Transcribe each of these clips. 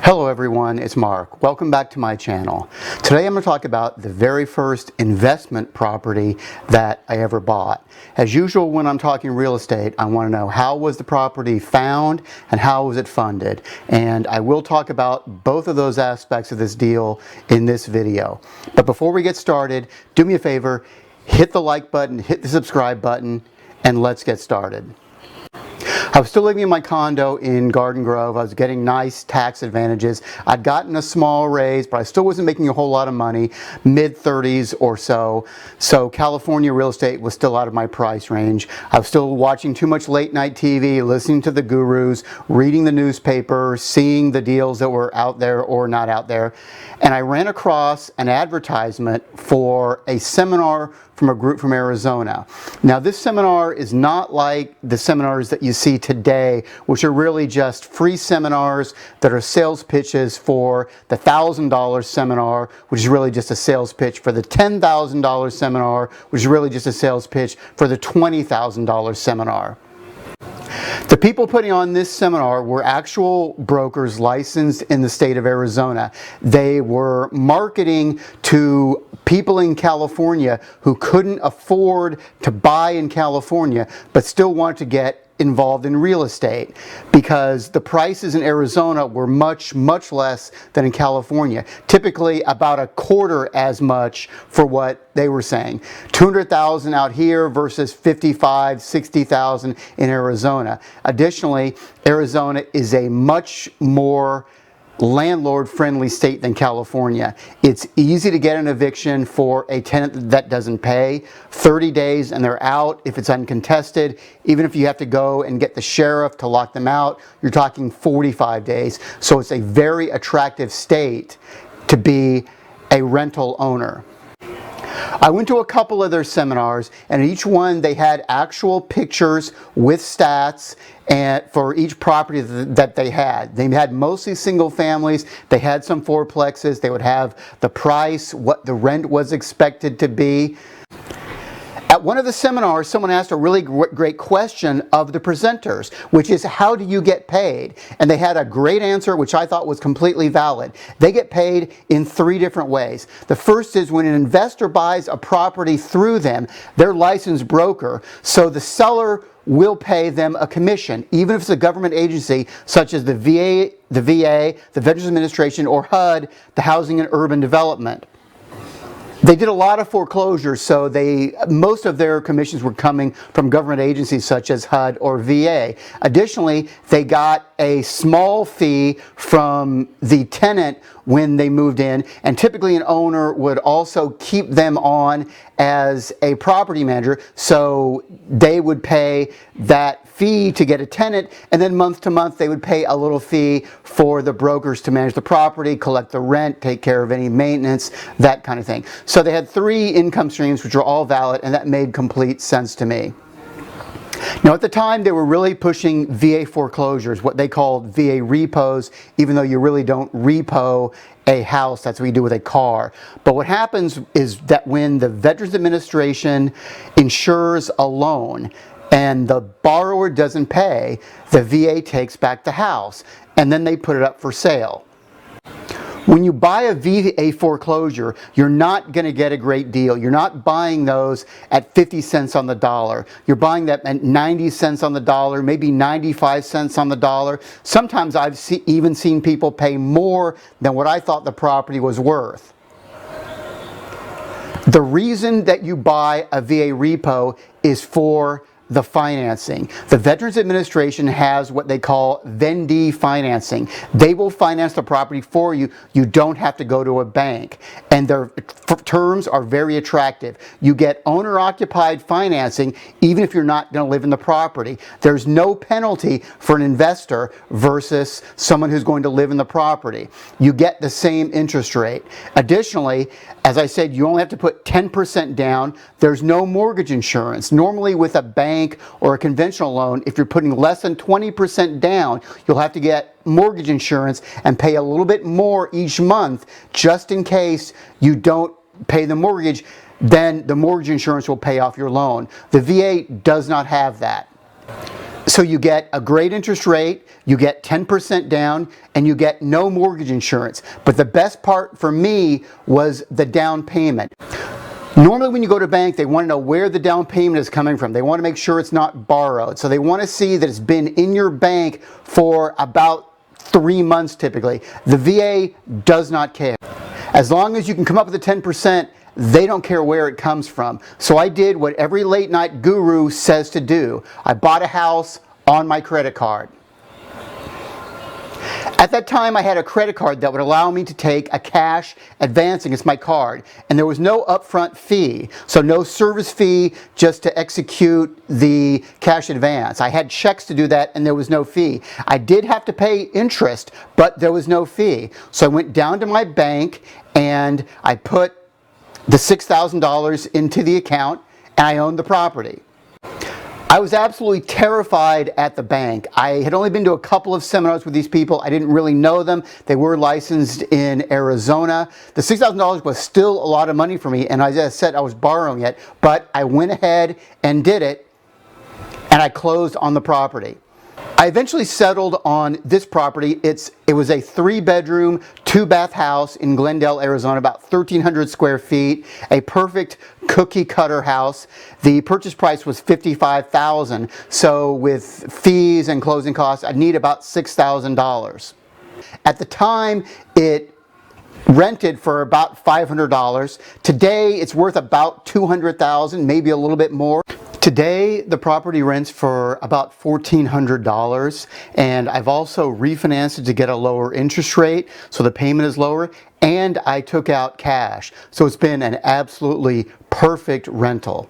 Hello everyone, it's Mark. Welcome back to my channel. Today I'm going to talk about the very first investment property that I ever bought. As usual, when I'm talking real estate, I want to know how was the property found and how was it funded. And I will talk about both of those aspects of this deal in this video. But before we get started, do me a favor, hit the like button, hit the subscribe button, and let's get started. I was still living in my condo in Garden Grove. I was getting nice tax advantages. I'd gotten a small raise, but I still wasn't making a whole lot of money, mid-30s or so. So California real estate was still out of my price range. I was still watching too much late night TV, listening to the gurus, reading the newspaper, seeing the deals that were out there or not out there. And I ran across an advertisement for a seminar from a group from Arizona. Now this seminar is not like the seminars that you see today, which are really just free seminars that are sales pitches for the $1,000 seminar, which is really just a sales pitch for the $10,000 seminar, which is really just a sales pitch for the $20,000 seminar. The people putting on this seminar were actual brokers licensed in the state of Arizona. They were marketing to people in California who couldn't afford to buy in California but still wanted to get involved in real estate because the prices in Arizona were much less than in California. Typically about a quarter as much for what they were saying. $200,000 out here versus $55,000, $60,000 in Arizona. Additionally, Arizona is a much more landlord-friendly state than California. It's easy to get an eviction for a tenant that doesn't pay. 30 days and they're out if it's uncontested. Even if you have to go and get the sheriff to lock them out, you're talking 45 days. So it's a very attractive state to be a rental owner. I went to a couple of their seminars, and each one they had actual pictures with stats and for each property that they had. They had mostly single families, they had some fourplexes, they would have the price, what the rent was expected to be. At one of the seminars, someone asked a really great question of the presenters, which is, how do you get paid? And they had a great answer, which I thought was completely valid. They get paid in 3 different ways. The first is when an investor buys a property through them, they're licensed broker, so the seller will pay them a commission, even if it's a government agency such as the VA, the Veterans Administration, or HUD, the Housing and Urban Development. They did a lot of foreclosures, so most of their commissions were coming from government agencies such as HUD or VA. Additionally, they got a small fee from the tenant when they moved in, and typically an owner would also keep them on as a property manager, so they would pay that fee to get a tenant, and then month to month they would pay a little fee for the brokers to manage the property, collect the rent, take care of any maintenance, that kind of thing. So they had 3 income streams which were all valid, and that made complete sense to me. Now at the time they were really pushing VA foreclosures, what they called VA repos, even though you really don't repo a house, that's what you do with a car. But what happens is that when the Veterans Administration insures a loan and the borrower doesn't pay, the VA takes back the house and then they put it up for sale. When you buy a VA foreclosure, you're not going to get a great deal. You're not buying those at 50 cents on the dollar. You're buying that at 90 cents on the dollar, maybe 95 cents on the dollar. Sometimes I've even seen people pay more than what I thought the property was worth. The reason that you buy a VA repo is for the financing. The Veterans Administration has what they call vendee financing. They will finance the property for you. You don't have to go to a bank. And their terms are very attractive. You get owner-occupied financing even if you're not going to live in the property. There's no penalty for an investor versus someone who's going to live in the property. You get the same interest rate. Additionally, as I said, you only have to put 10% down. There's no mortgage insurance. Normally with a bank or a conventional loan, if you're putting less than 20% down, you'll have to get mortgage insurance and pay a little bit more each month just in case you don't pay the mortgage. Then the mortgage insurance will pay off your loan. The VA does not have that. So you get a great interest rate, you get 10% down, and you get no mortgage insurance. But the best part for me was the down payment. Normally when you go to a bank, they want to know where the down payment is coming from. They want to make sure it's not borrowed. So they want to see that it's been in your bank for about 3 months typically. The VA does not care. As long as you can come up with the 10%, they don't care where it comes from. So I did what every late night guru says to do. I bought a house on my credit card. At that time, I had a credit card that would allow me to take a cash advance against my card, and there was no upfront fee, so no service fee just to execute the cash advance. I had checks to do that, and there was no fee. I did have to pay interest, but there was no fee. So I went down to my bank, and I put the $6,000 into the account, and I owned the property. I was absolutely terrified at the bank. I had only been to a couple of seminars with these people. I didn't really know them. They were licensed in Arizona. The $6,000 was still a lot of money for me, and as I said, I was borrowing it, but I went ahead and did it, and I closed on the property. I eventually settled on this property. It was a 3-bedroom, 2-bath house in Glendale, Arizona, about 1,300 square feet, a perfect cookie cutter house. The purchase price was $55,000, so with fees and closing costs, I'd need about $6,000. At the time, it rented for about $500. Today, it's worth about $200,000, maybe a little bit more. Today, the property rents for about $1,400, and I've also refinanced it to get a lower interest rate, so the payment is lower, and I took out cash. So it's been an absolutely perfect rental.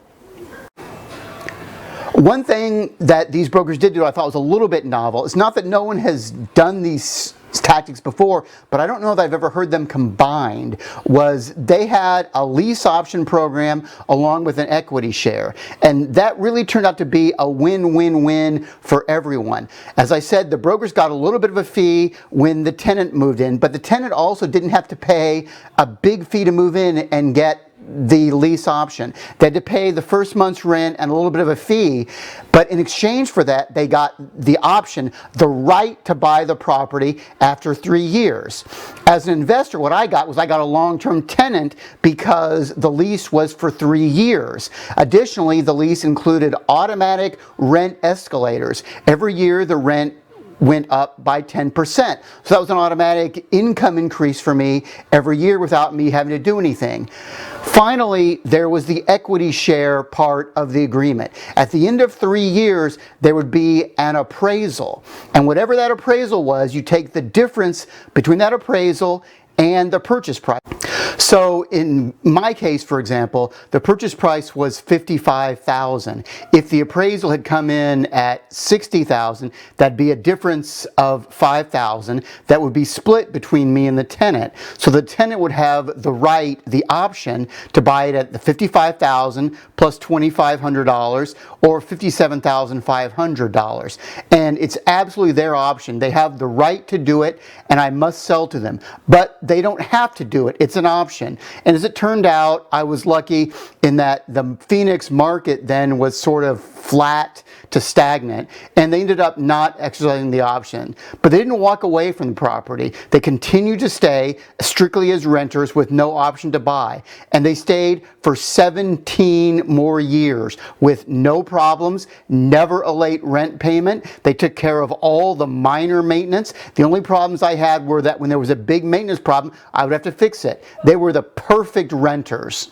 One thing that these brokers did do I thought was a little bit novel. It's not that no one has done these tactics before, but I don't know that I've ever heard them combined, was they had a lease option program along with an equity share. And that really turned out to be a win-win-win for everyone. As I said, the brokers got a little bit of a fee when the tenant moved in, but the tenant also didn't have to pay a big fee to move in and get the lease option. They had to pay the first month's rent and a little bit of a fee, but in exchange for that, they got the option, the right to buy the property after 3 years. As an investor, what I got was I got a long-term tenant because the lease was for 3 years. Additionally, the lease included automatic rent escalators. Every year, the rent went up by 10%. So that was an automatic income increase for me every year without me having to do anything. Finally, there was the equity share part of the agreement. At the end of 3 years, there would be an appraisal. And whatever that appraisal was, you take the difference between that appraisal and the purchase price. So in my case, for example, the purchase price was $55,000. If the appraisal had come in at $60,000, that'd be a difference of $5,000 that would be split between me and the tenant. So the tenant would have the right, the option to buy it at the $55,000 plus $2,500 or $57,500. And it's absolutely their option. They have the right to do it, and I must sell to them. But they don't have to do it. It's an option. And as it turned out, I was lucky in that the Phoenix market then was sort of flat to stagnant, and they ended up not exercising the option. But they didn't walk away from the property. They continued to stay strictly as renters with no option to buy. And they stayed for 17 more years with no problems, never a late rent payment. They took care of all the minor maintenance. The only problems I had were that when there was a big maintenance problem, I would have to fix it. They were the perfect renters.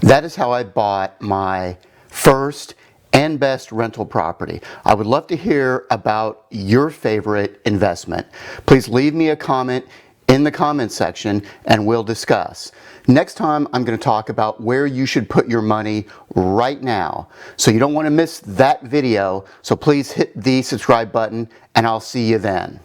That is how I bought my first and best rental property. I would love to hear about your favorite investment. Please leave me a comment in the comment section and we'll discuss. Next time, I'm going to talk about where you should put your money right now. So you don't want to miss that video. So please hit the subscribe button and I'll see you then.